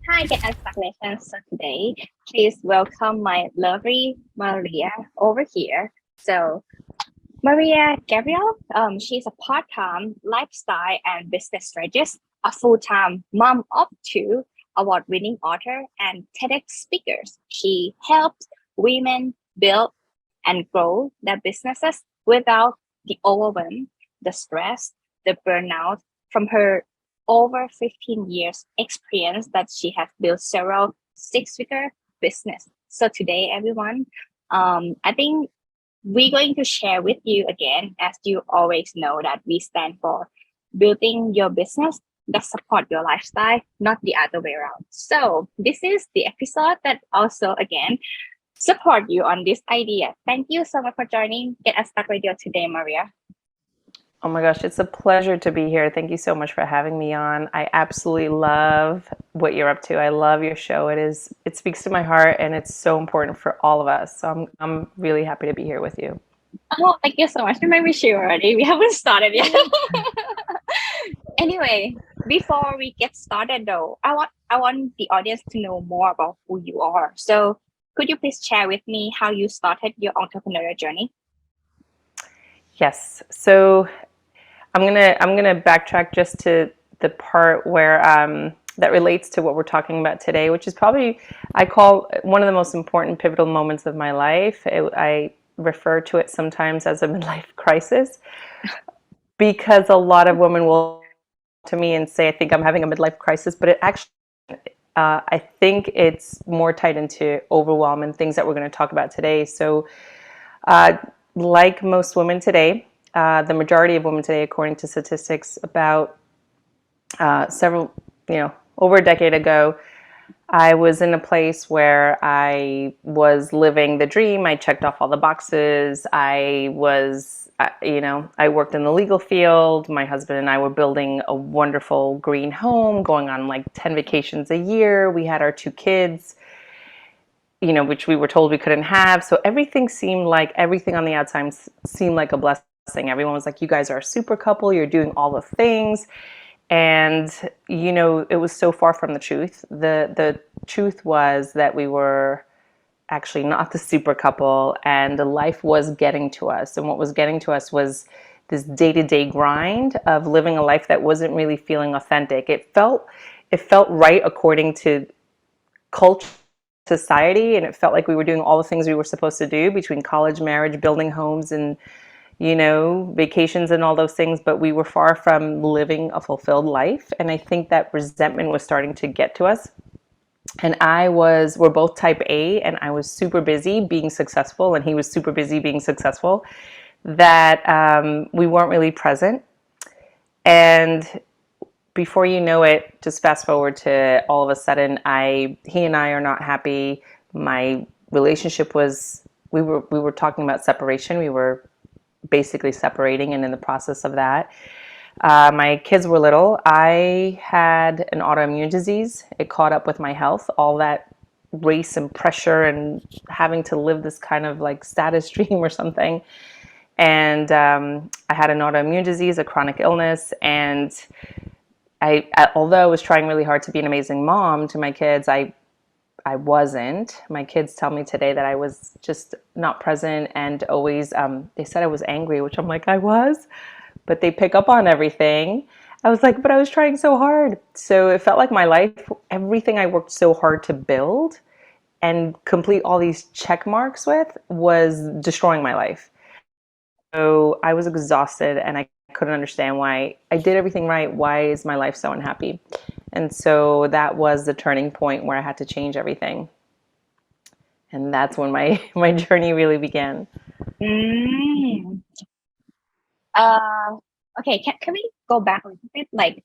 Hi, Get Unstuck Nation. So today, please welcome my lovely Maria over here. So Maria Gavriel, she's a part-time lifestyle and business strategist, a full-time mom of two, award-winning author, and TEDx speakers. She helps women build and grow their businesses without the overwhelm, the stress, the burnout from her over 15 years experience that she has built several six-figure business. So today, everyone, I think we're going to share with you again, as you always know that we stand for building your business that support your lifestyle, not the other way around. So this is the episode that also again support you on this idea. Thank you so much for joining Get Unstuck Radio today, Maria. Oh my gosh, it's a pleasure to be here. Thank you so much for having me on. I absolutely love what you're up to. I love your show. It speaks to my heart and it's so important for all of us. So I'm really happy to be here with you. Oh, thank you so much. You made me sure already. We haven't started yet. Anyway, before we get started though, I want the audience to know more about who you are. So could you please share with me how you started your entrepreneurial journey? Yes. So I'm gonna backtrack just to the part where that relates to what we're talking about today, which is probably I call one of the most important pivotal moments of my life. I refer to it sometimes as a midlife crisis because a lot of women will to me and say, I think I'm having a midlife crisis, but it actually, I think it's more tied into overwhelm and things that we're going to talk about today. So, uh, like most women today, the majority of women today, according to statistics, about several, over a decade ago, I was in a place where I was living the dream. I checked off all the boxes. I worked in the legal field. My husband and I were building a wonderful green home, going on like 10 vacations a year. We had our two kids, which we were told we couldn't have. So everything on the outside seemed like a blessing. Everyone was like, you guys are a super couple. You're doing all the things. And, it was so far from the truth. The truth was that we were actually not the super couple and life was getting to us. And what was getting to us was this day-to-day grind of living a life that wasn't really feeling authentic. It felt right according to culture, society, and it felt like we were doing all the things we were supposed to do between college, marriage, building homes, and vacations and all those things, but we were far from living a fulfilled life. And I think that resentment was starting to get to us. And we're both type A, and I was super busy being successful, and he was super busy being successful, that we weren't really present. And before you know it, just fast forward to all of a sudden, he and I are not happy. My relationship we were talking about separation. We were basically separating and in the process of that. My kids were little. I had an autoimmune disease. It caught up with my health, all that race and pressure and having to live this kind of like status dream or something. And I had an autoimmune disease, a chronic illness. And although I was trying really hard to be an amazing mom to my kids, I wasn't. My kids tell me today that I was just not present and always, they said I was angry, which I'm like, I was, but they pick up on everything. I was like, but I was trying so hard. So it felt like my life, everything I worked so hard to build and complete all these check marks with was destroying my life. So I was exhausted and I couldn't understand why I did everything right. Why is my life so unhappy? And so that was the turning point where I had to change everything. And that's when my my journey really began. Mm. Uh, okay, can we go back a little bit? Like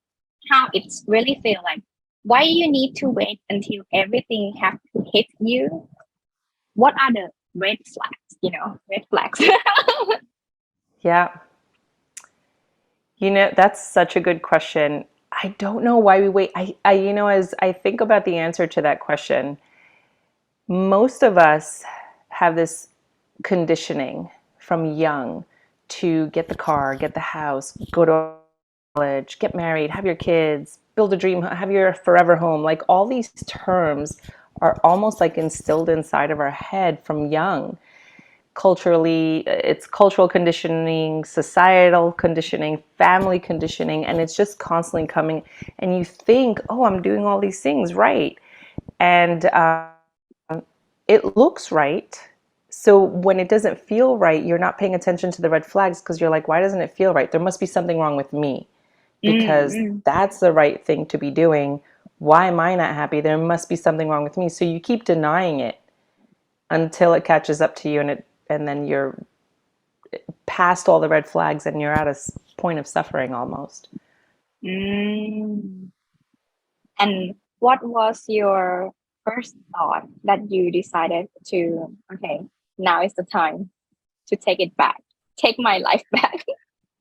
how it's really feel like why you need to wait until everything have to hit you? What are the red flags? Red flags. Yeah. That's such a good question. I don't know why we wait. As I think about the answer to that question, most of us have this conditioning from young to get the car, get the house, go to college, get married, have your kids, build a dream, have your forever home. Like all these terms are almost like instilled inside of our head from young. Culturally, it's cultural conditioning, societal conditioning, family conditioning, and it's just constantly coming. And you think, oh, I'm doing all these things right. And it looks right. So when it doesn't feel right, you're not paying attention to the red flags because you're like, why doesn't it feel right? There must be something wrong with me because Mm-hmm. that's the right thing to be doing. Why am I not happy? There must be something wrong with me. So you keep denying it until it catches up to you and then you're past all the red flags and you're at a point of suffering almost. Mm. And what was your first thought that you decided to, okay, now is the time to take it back, take my life back?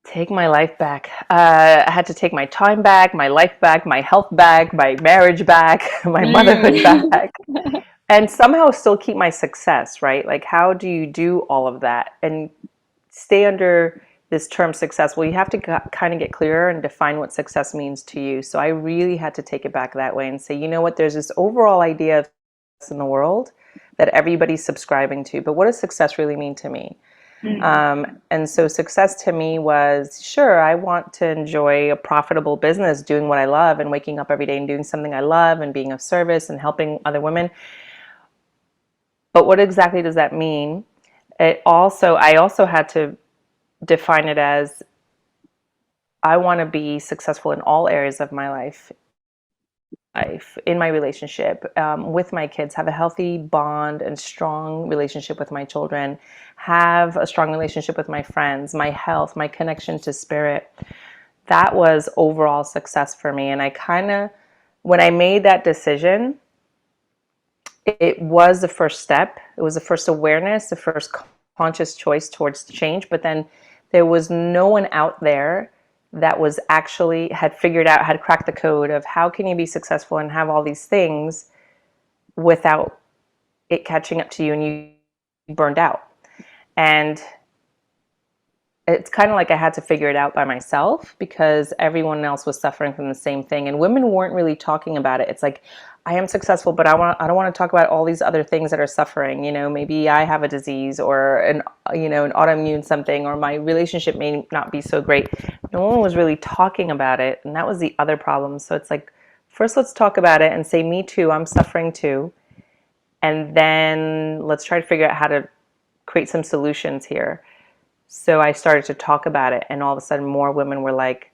Take my life back. I had to take my time back, my life back, my health back, my marriage back, my motherhood Mm. back, and somehow still keep my success, right? Like, how do you do all of that and stay under this term success? Well, you have to kind of get clearer and define what success means to you. So I really had to take it back that way and say, you know what, there's this overall idea of success in the world that everybody's subscribing to, but what does success really mean to me? Mm. And so success to me was, sure, I want to enjoy a profitable business, doing what I love and waking up every day and doing something I love and being of service and helping other women. But what exactly does that mean? I also had to define it as I want to be successful in all areas of my life, in my relationship, with my kids, have a healthy bond and strong relationship with my children, have a strong relationship with my friends, my health, my connection to spirit. That was overall success for me. And I kind of, when I made that decision, it was the first step. It was the first awareness, the first conscious choice towards change. But then there was no one out there that was actually had figured out, had cracked the code of how can you be successful and have all these things without it catching up to you and you burned out. And it's kind of like I had to figure it out by myself because everyone else was suffering from the same thing and women weren't really talking about it. It's like I am successful, but I don't want to talk about all these other things that are suffering. You know, maybe I have a disease or an autoimmune something, or my relationship may not be so great. No one was really talking about it, and that was the other problem. So it's like, first let's talk about it and say, me too, I'm suffering too, and then let's try to figure out how to create some solutions here. So I started to talk about it, and all of a sudden more women were like,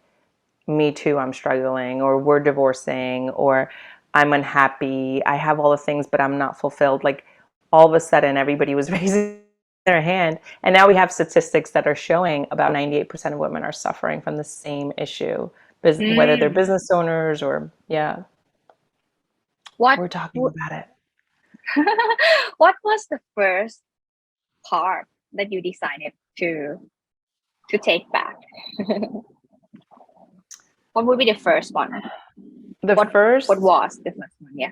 me too, I'm struggling, or we're divorcing, or I'm unhappy, I have all the things but I'm not fulfilled. Like all of a sudden everybody was raising their hand, and now we have statistics that are showing about 98% of women are suffering from the same issue, whether they're Mm. business owners or, yeah, What we're talking w- about it. what was the first part that you decided to take back? What would be the first one? The What first was the first one? Yeah.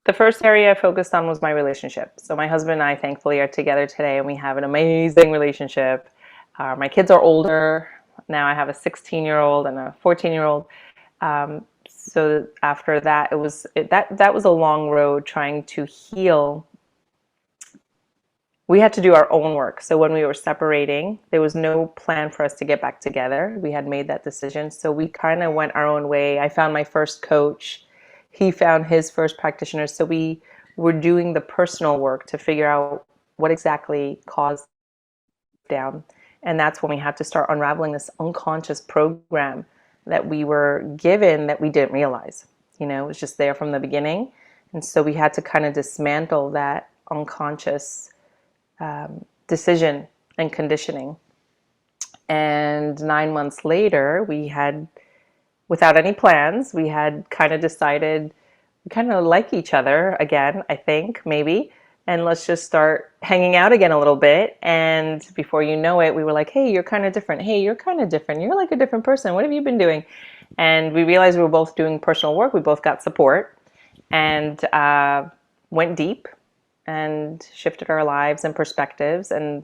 The first area I focused on was my relationship. So my husband and I thankfully are together today and we have an amazing relationship. My kids are older. Now I have a 16-year-old and a 14-year-old. So after that, that was a long road trying to heal. We had to do our own work. So when we were separating, there was no plan for us to get back together. We had made that decision. So we kind of went our own way. I found my first coach. He found his first practitioner. So we were doing the personal work to figure out what exactly caused down. And that's when we had to start unraveling this unconscious program that we were given that we didn't realize. You know, it was just there from the beginning. And so we had to kind of dismantle that unconscious decision and conditioning. And 9 months later, without any plans, we had kind of decided we kind of like each other again, I think, maybe. And let's just start hanging out again a little bit. And before you know it, we were like, hey, you're kind of different. Hey, you're kind of different. You're like a different person. What have you been doing? And we realized we were both doing personal work. We both got support and went deep and shifted our lives and perspectives. And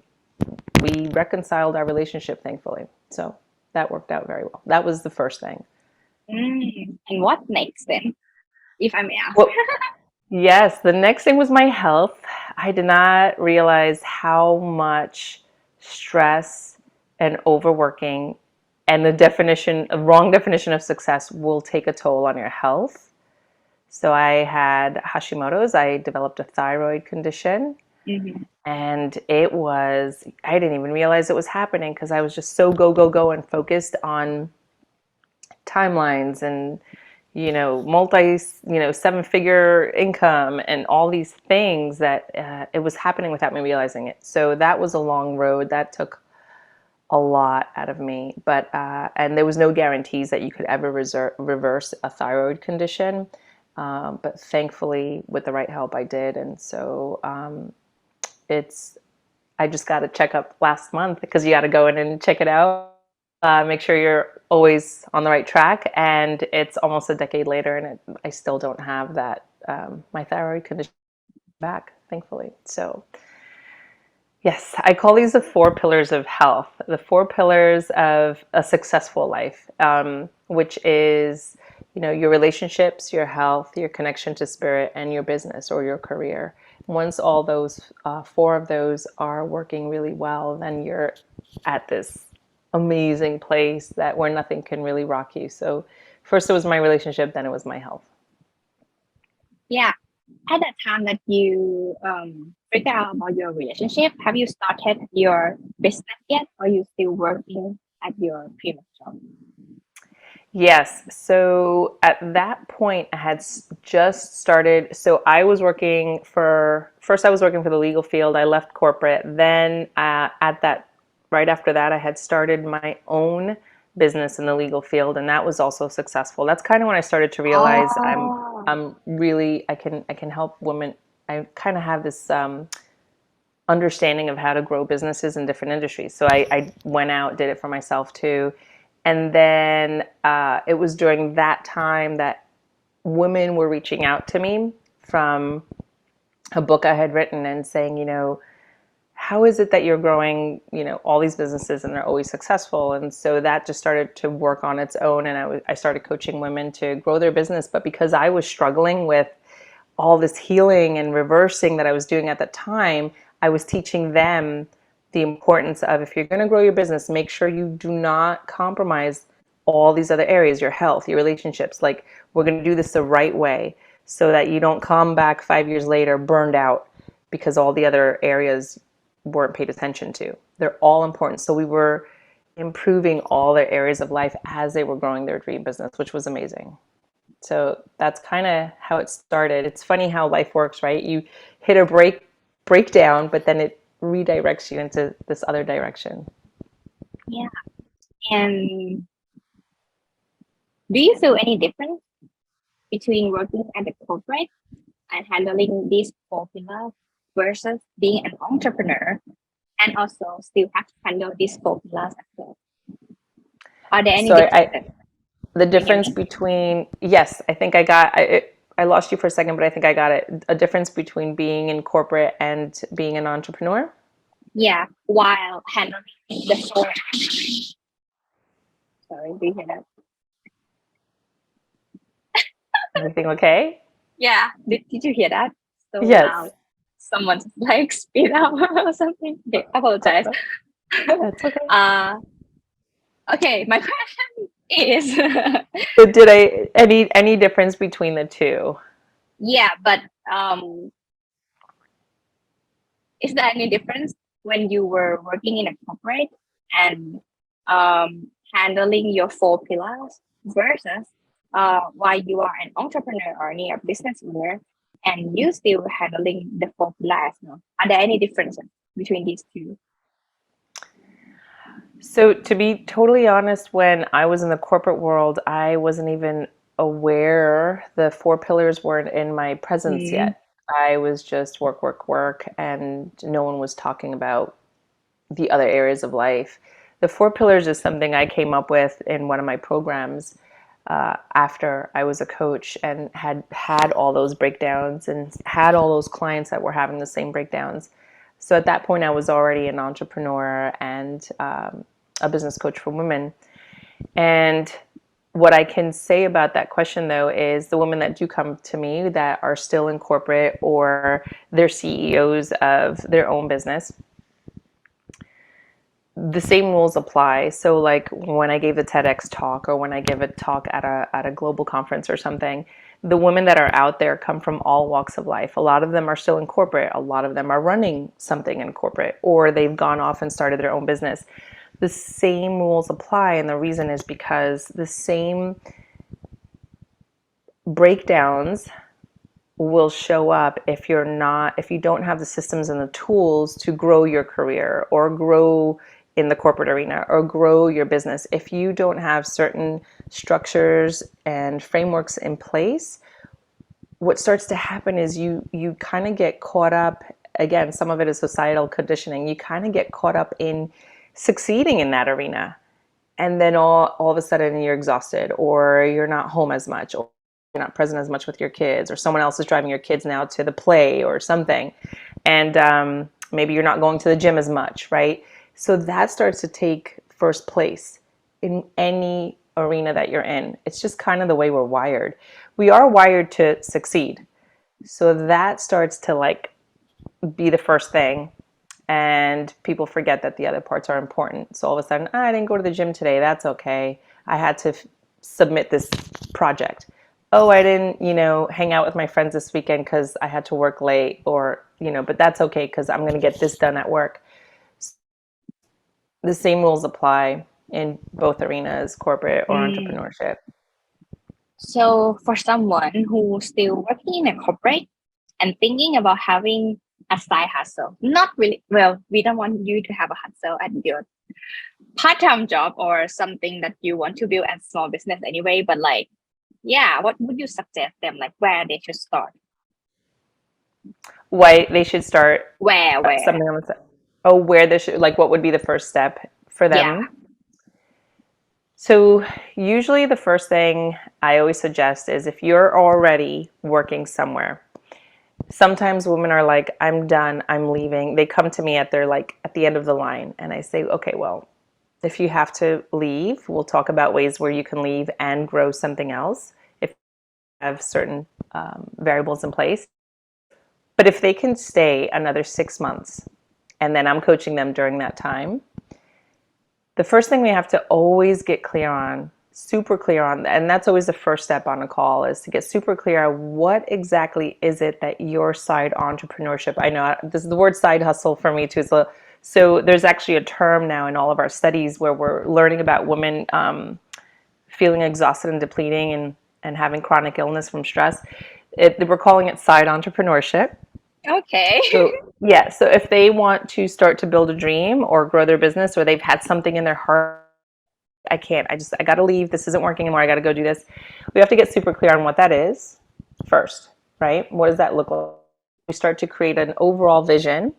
we reconciled our relationship, thankfully. So that worked out very well. That was the first thing. And what next then, if I may ask? Well, yes, the next thing was my health. I did not realize how much stress and overworking and a wrong definition of success will take a toll on your health. So I had Hashimoto's. I developed a thyroid condition. Mm-hmm. And I didn't even realize it was happening because I was just so go, go, go and focused on timelines and, seven-figure income and all these things that it was happening without me realizing it. So that was a long road. That took a lot out of me. And there was no guarantees that you could ever reverse a thyroid condition. But thankfully, with the right help, I did. And so I just got a checkup last month because you got to go in and check it out. Make sure you're always on the right track. And it's almost a decade later, and I still don't have that, my thyroid condition back, thankfully. So yes, I call these the 4 pillars of health, the 4 pillars of a successful life, which is, your relationships, your health, your connection to spirit, and your business or your career. Once all those 4 of those are working really well, then you're at this amazing place where nothing can really rock you. So first it was my relationship, then it was my health. Yeah. At that time that you figured out about your relationship, have you started your business yet, or are you still working at your previous job? Yes. So at that point, I had just started. So I was working first I was working for the legal field. I left corporate. Then right after that, I had started my own business in the legal field, and that was also successful. That's kind of when I started to realize Oh, I'm really, I can help women. I kind of have this understanding of how to grow businesses in different industries. So I went out, did it for myself too. And then it was during that time that women were reaching out to me from a book I had written and saying, how is it that you're growing, all these businesses and they're always successful? And so that just started to work on its own. And I started coaching women to grow their business. But because I was struggling with all this healing and reversing that I was doing at the time, I was teaching them the importance of, if you're going to grow your business, make sure you do not compromise all these other areas, your health, your relationships. Like, we're going to do this the right way so that you don't come back 5 years later burned out because all the other areas weren't paid attention to. They're all important. So we were improving all their areas of life as they were growing their dream business, which was amazing. So that's kind of how it started. It's funny how life works, right? You hit a breakdown, but then it redirects you into this other direction. yeah. And do you feel any difference between working at the corporate and handling these 4 pillars versus being an entrepreneur and also still have to handle these 4 pillars as well? Are there any So differences? the Can you hear difference me? between, yes, I think I lost you for a second, but I think I got it. A difference between being in corporate and being an entrepreneur. Yeah, while handling the 4. Sorry, do you hear that? Everything okay? Yeah, did you hear that? So Yes. loud. Someone's like speed up or something. Okay, apologize. That's okay. Okay, my question is So any difference between the two? yeah, but is there any difference when you were working in a corporate and handling your 4 pillars versus while you are an entrepreneur or a business owner and you still handling the 4 pillars? No? Are there any differences between these two? So to be totally honest, when I was in the corporate world, I wasn't even aware the 4 pillars weren't in my presence Mm, yet. I was just work, work, work, and no one was talking about the other areas of life. The 4 pillars is something I came up with in one of my programs after I was a coach and had all those breakdowns and had all those clients that were having the same breakdowns. So at that point, I was already an entrepreneur and a business coach for women. And what I can say about that question, though, is the women that do come to me that are still in corporate or they're CEOs of their own business, the same rules apply. So like when I gave the TEDx talk or when I give a talk at a global conference or something, the women that are out there come from all walks of life. A lot of them are still in corporate. A lot of them are running something in corporate, or they've gone off and started their own business. The same rules apply, and the reason is because the same breakdowns will show up if if you don't have the systems and the tools to grow your career or grow in the corporate arena or grow your business. If you don't have certain structures and frameworks in place, what starts to happen is you kind of get caught up. Again, some of it is societal conditioning. You kind of get caught up in succeeding in that arena, and then all of a sudden you're exhausted, or you're not home as much, or you're not present as much with your kids, or someone else is driving your kids now to the play or something, and maybe you're not going to the gym as much, right? So that starts to take first place in any arena that you're in. It's just kind of the way we're wired. We are wired to succeed. So that starts to like be the first thing, and people forget that the other parts are important. So all of a sudden, I didn't go to the gym today. That's okay. I had to submit this project. Oh, I didn't, hang out with my friends this weekend because I had to work late, or, but that's okay because I'm going to get this done at work. The same rules apply in both arenas, corporate or Mm. entrepreneurship. So for someone who's still working in a corporate and thinking about having a side hustle, not really, well, we don't want you to have a hustle at your part-time job or something that you want to build as small business anyway, but like, yeah, what would you suggest them, like where they should start? Why they should start Where? something on the side. Oh, where they should, like, what would be the first step for Yeah. them? So usually the first thing I always suggest is if you're already working somewhere. Sometimes women are like, I'm done, I'm leaving. They come to me at the end of the line, and I say, okay, well, if you have to leave, we'll talk about ways where you can leave and grow something else if you have certain variables in place. But if they can stay another 6 months, and then I'm coaching them during that time, the first thing we have to always get clear on, super clear on, and that's always the first step on a call, is to get super clear on what exactly is it that your side entrepreneurship, I know this is the word side hustle for me too. So there's actually a term now in all of our studies where we're learning about women feeling exhausted and depleting and having chronic illness from stress. We're calling it side entrepreneurship. Okay. So yeah, so if they want to start to build a dream or grow their business, or they've had something in their heart, I got to leave. This isn't working anymore. I got to go do this. We have to get super clear on what that is first, right? What does that look like? We start to create an overall vision,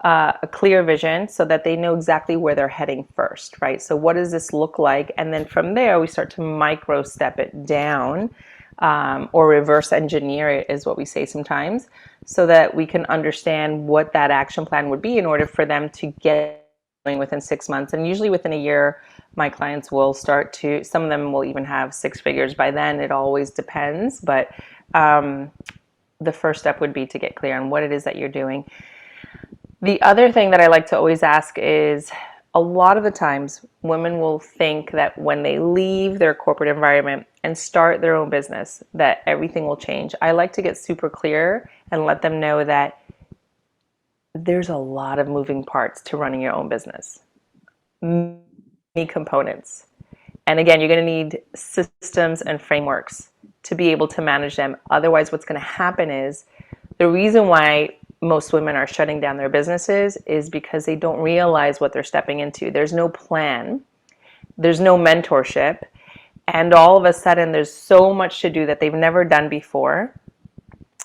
a clear vision, so that they know exactly where they're heading first, right? So what does this look like? And then from there, we start to micro step it down, or reverse engineer it, is what we say sometimes, so that we can understand what that action plan would be in order for them to get going within 6 months. And usually within a year, my clients will start to, some of them will even have six figures by then. It always depends. But the first step would be to get clear on what it is that you're doing. The other thing that I like to always ask is, a lot of the times women will think that when they leave their corporate environment and start their own business, that everything will change. I like to get super clear and let them know that there's a lot of moving parts to running your own business. Many components. And again, you're going to need systems and frameworks to be able to manage them. Otherwise, what's going to happen is, the reason why most women are shutting down their businesses is because they don't realize what they're stepping into. There's no plan, there's no mentorship, and all of a sudden there's so much to do that they've never done before.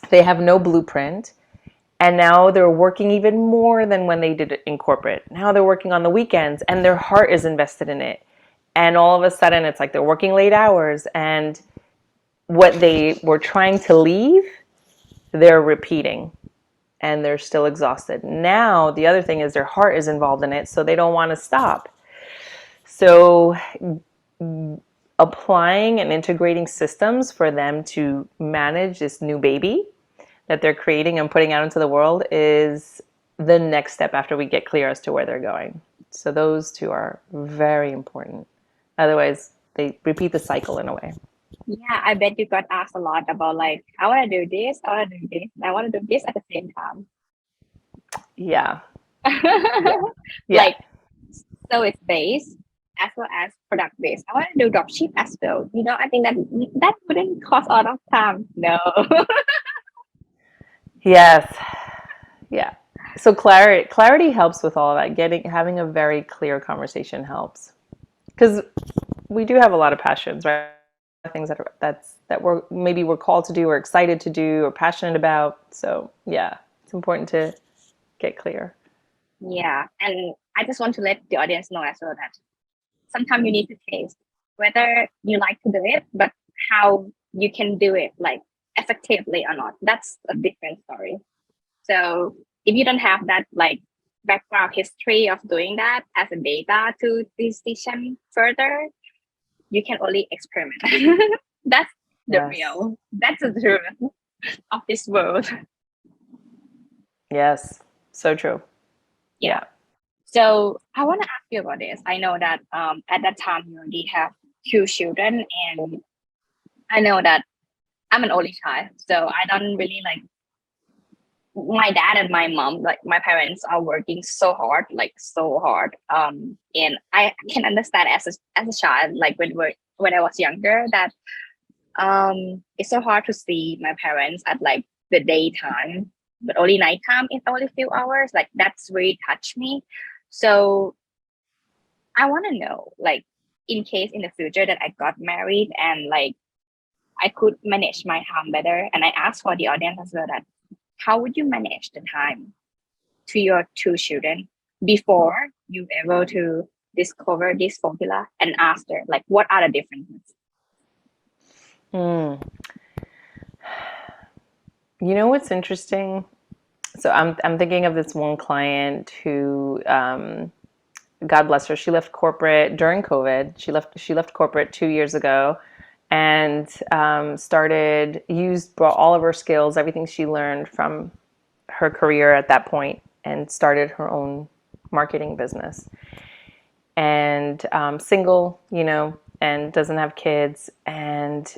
They have no blueprint, and now they're working even more than when they did it in corporate. Now they're working on the weekends and their heart is invested in it. And all of a sudden it's like they're working late hours, and what they were trying to leave, they're repeating, and they're still exhausted. Now, the other thing is their heart is involved in it, so they don't want to stop. So applying and integrating systems for them to manage this new baby that they're creating and putting out into the world is the next step after we get clear as to where they're going. So those two are very important. Otherwise, they repeat the cycle in a way. Yeah, I bet you got asked a lot about like, I want to do this, I want to do this, I want to do this at the same time. Yeah. Yeah. Yeah. Like, so it's base as well as product based. I want to do dropship as well. I think that wouldn't cost a lot of time. No. Yes. Yeah. So clarity helps with all of that. Having a very clear conversation helps. Because we do have a lot of passions, right? Things we're called to do or excited to do or passionate about. So yeah, it's important to get clear. Yeah, and I just want to let the audience know as well that sometimes you need to taste whether you like to do it, but how you can do it like effectively or not. That's a different story. So if you don't have that like background history of doing that as a data to decision further, you can only experiment. That's Yes. that's the truth of this world. Yes. So true. Yeah. Yeah. So I want to ask you about this. I know that at that time you already have two children, and I know that I'm an only child, so I don't really like my dad and my mom, like my parents are working so hard, like so hard. And I can understand as a child, like when I was younger, that it's so hard to see my parents at like the daytime, but only nighttime it's only a few hours. Like that's really touched me. So I want to know, like, in case in the future that I got married and like I could manage my time better, and I ask for the audience as well that how would you manage the time to your two children before you able to discover this formula, and after, like, what are the differences? Mm. You know what's interesting? So I'm thinking of this one client who, God bless her, she left corporate during COVID. She left corporate 2 years ago, and brought all of her skills, everything she learned from her career at that point, and started her own marketing business. And single, and doesn't have kids, and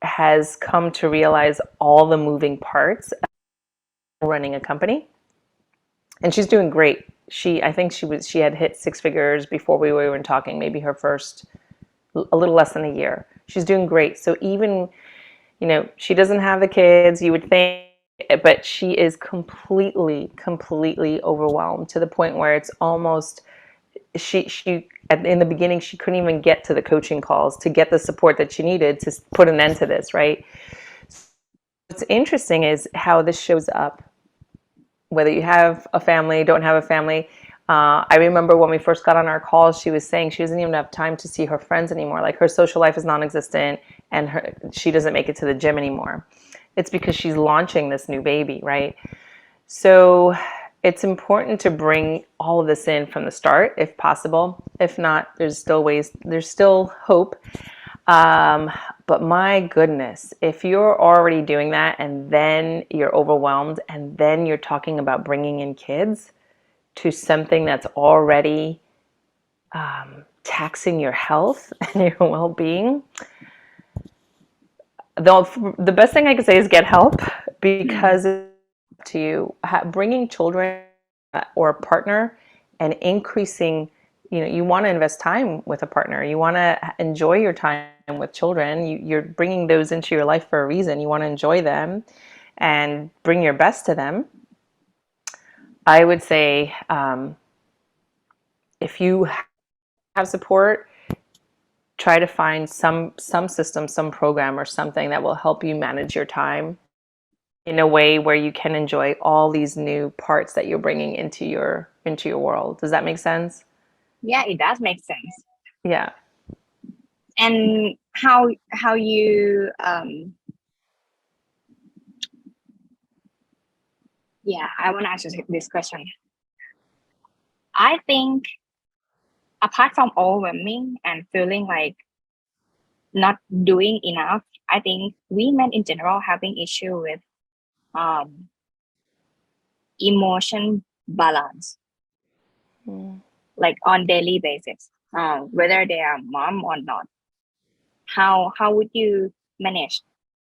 has come to realize all the moving parts of running a company. And she's doing great. I think she had hit six figures before we were even talking, maybe her first, a little less than a year. She's doing great. So even, she doesn't have the kids, you would think, but she is completely overwhelmed to the point where it's almost, in the beginning, she couldn't even get to the coaching calls to get the support that she needed to put an end to this, right? What's interesting is how this shows up, whether you have a family, don't have a family. I remember when we first got on our calls, she was saying she doesn't even have time to see her friends anymore. Like, her social life is non-existent, and she doesn't make it to the gym anymore. It's because she's launching this new baby, right? So it's important to bring all of this in from the start, if possible. If not, there's still hope. But my goodness, if you're already doing that and then you're overwhelmed and then you're talking about bringing in kids to something that's already taxing your health and your well-being, the best thing I can say is get help, because it's up to you. Bringing children or a partner and increasing, you want to invest time with a partner. You want to enjoy your time with children. You're bringing those into your life for a reason. You want to enjoy them and bring your best to them. I would say, if you have support, try to find some system, some program or something that will help you manage your time in a way where you can enjoy all these new parts that you're bringing into your world. Does that make sense? Yeah, it does make sense. Yeah. And how you yeah, I want to ask you this question. I think apart from overwhelming and feeling like not doing enough, I think women in general having issue with um, emotion balance, Mm. like on daily basis, whether they are mom or not. How would you manage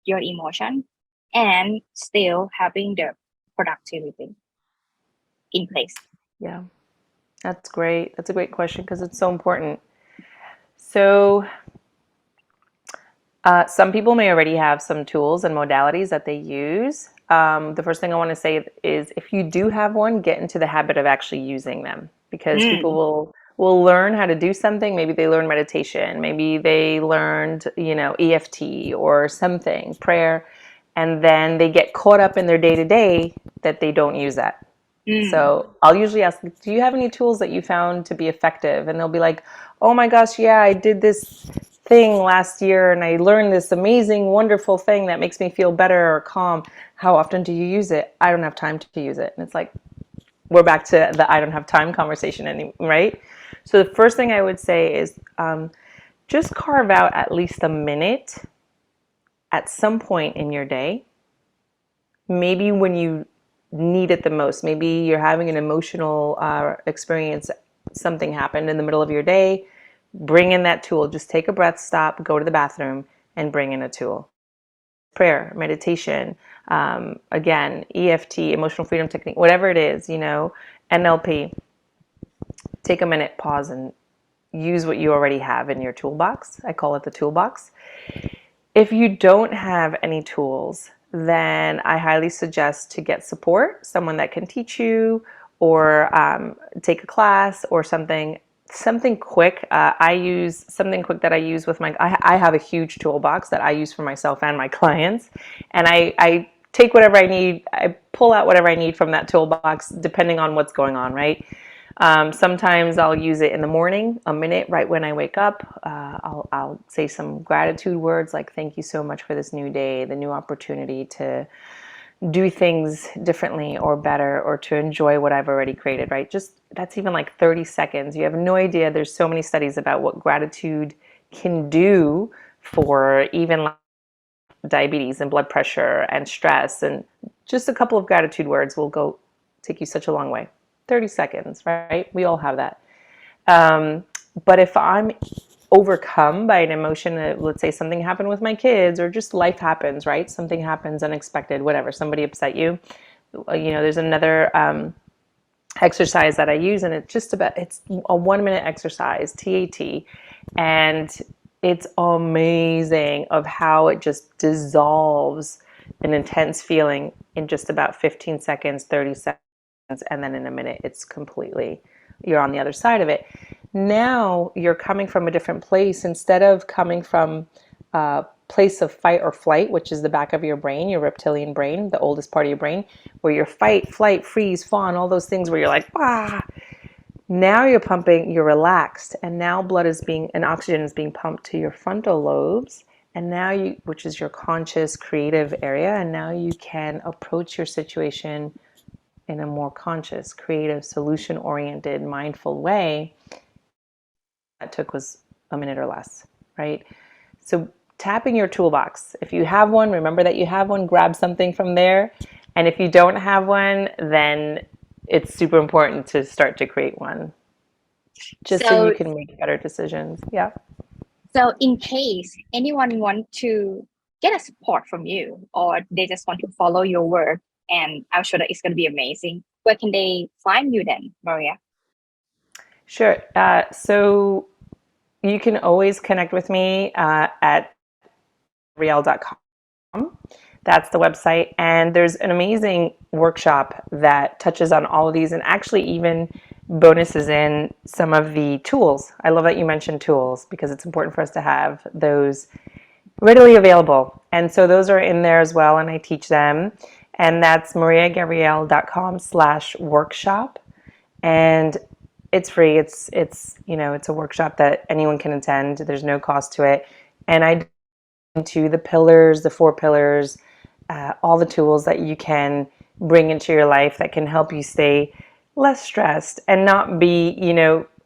your emotion and still having the productivity in place? Yeah, that's great. That's a great question because it's so important. So, some people may already have some tools and modalities that they use. The first thing I want to say is if you do have one, get into the habit of actually using them because people Mm, will learn how to do something. Maybe they learn meditation, maybe they learned, EFT or something, prayer, and then they get caught up in their day to day that they don't use that. mm, So I'll usually ask, do you have any tools that you found to be effective? And they'll be like, oh my gosh, yeah, I did this thing last year and I learned this amazing, wonderful thing that makes me feel better or calm. How often do you use it? I don't have time to use it. And it's like, we're back to the I don't have time conversation, right? So the first thing I would say is just carve out at least a minute at some point in your day, maybe when you need it the most. Maybe you're having an emotional experience, something happened in the middle of your day. Bring in that tool. Just take a breath, stop, go to the bathroom, and bring in a tool. Prayer, meditation, again, EFT, emotional freedom technique, whatever it is, NLP. Take a minute, pause, and use what you already have in your toolbox. I call it the toolbox. If you don't have any tools, then I highly suggest to get support, someone that can teach you or take a class or something quick. I use something quick that I use with I have a huge toolbox that I use for myself and my clients. And I take whatever I need, I pull out whatever I need from that toolbox depending on what's going on, right? Sometimes I'll use it in the morning, a minute right when I wake up. I'll say some gratitude words like, thank you so much for this new day, the new opportunity to do things differently or better or to enjoy what I've already created, right? Just that's even like 30 seconds. You have no idea. There's so many studies about what gratitude can do for even like diabetes and blood pressure and stress. And just a couple of gratitude words will go take you such a long way. 30 seconds, right? We all have that. But if I'm overcome by an emotion, let's say something happened with my kids or just life happens, right? Something happens unexpected, whatever, somebody upset you. There's another exercise that I use, and it's a 1 minute exercise, TAT, and it's amazing of how it just dissolves an intense feeling in just about 15 seconds, 30 seconds, and then in a minute you're on the other side of it. Now you're coming from a different place. Instead of coming from a place of fight or flight, which is the back of your brain, your reptilian brain, the oldest part of your brain, where you're fight, flight, freeze, fawn, all those things where you're like, ah. Now you're relaxed, and now and oxygen is being pumped to your frontal lobes, and which is your conscious creative area, and now you can approach your situation in a more conscious, creative, solution-oriented, mindful way. That took was a minute or less, right? So tapping your toolbox. If you have one, remember that you have one, grab something from there. And if you don't have one, then it's super important to start to create one just so you so can make better decisions. Yeah. so in case anyone want to get a support from you or they just want to follow your work, and I'm sure that it's going to be amazing, where can they find you then, Maria? Sure. So you can always connect with me at Gavriel.com. That's the website. And there's an amazing workshop that touches on all of these and actually even bonuses in some of the tools. I love that you mentioned tools because it's important for us to have those readily available. And so those are in there as well, and I teach them. And that's mariagavriel.com/workshop. And it's free. It's a workshop that anyone can attend. There's no cost to it. And I into the pillars, the 4 pillars, all the tools that you can bring into your life that can help you stay less stressed and not be,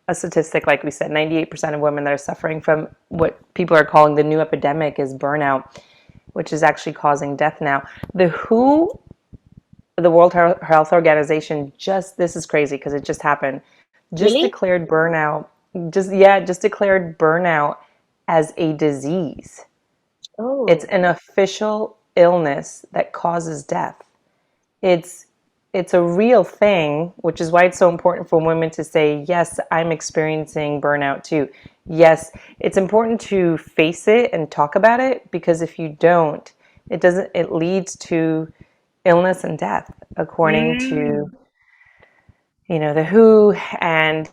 a statistic, like we said, 98% of women that are suffering from what people are calling the new epidemic is burnout, which is actually causing death now. The World Health Organization, this is crazy because it just happened, just Really? declared burnout, just declared burnout as a disease. It's Oh. an official illness that causes death. It's a real thing, which is why it's so important for women to say, yes, I'm experiencing burnout too. Yes, it's important to face it and talk about it, because if you don't, it leads to illness and death, according to, Mm. the WHO and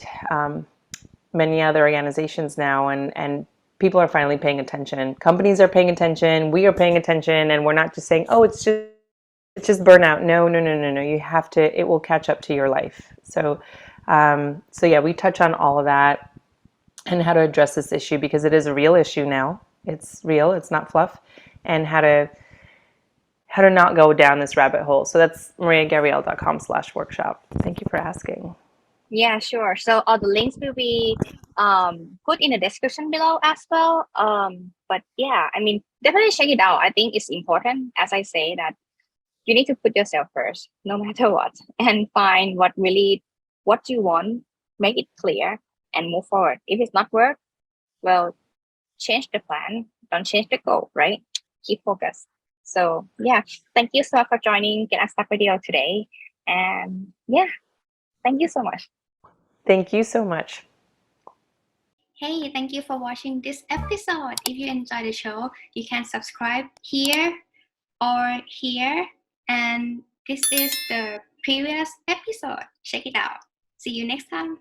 many other organizations now. And people are finally paying attention. Companies are paying attention. We are paying attention, and we're not just saying, oh, it's just burnout. No, no, no, no, no. You have to, it will catch up to your life. So, yeah, we touch on all of that and how to address this issue, because it is a real issue now. It's real. It's not fluff. And how to not go down this rabbit hole. So that's mariagavriel.com/workshop. Thank you for asking. Yeah, sure. So all the links will be put in the description below as well. But yeah, I mean, definitely check it out. I think it's important, as I say, that you need to put yourself first, no matter what, and find what you want, make it clear, and move forward. If it's not work, well, change the plan. Don't change the goal, right? Keep focused. So yeah, thank you so much for joining Get Unstuck video today. And yeah, thank you so much. Thank you so much. Hey, thank you for watching this episode. If you enjoyed the show, you can subscribe here or here. And this is the previous episode. Check it out. See you next time.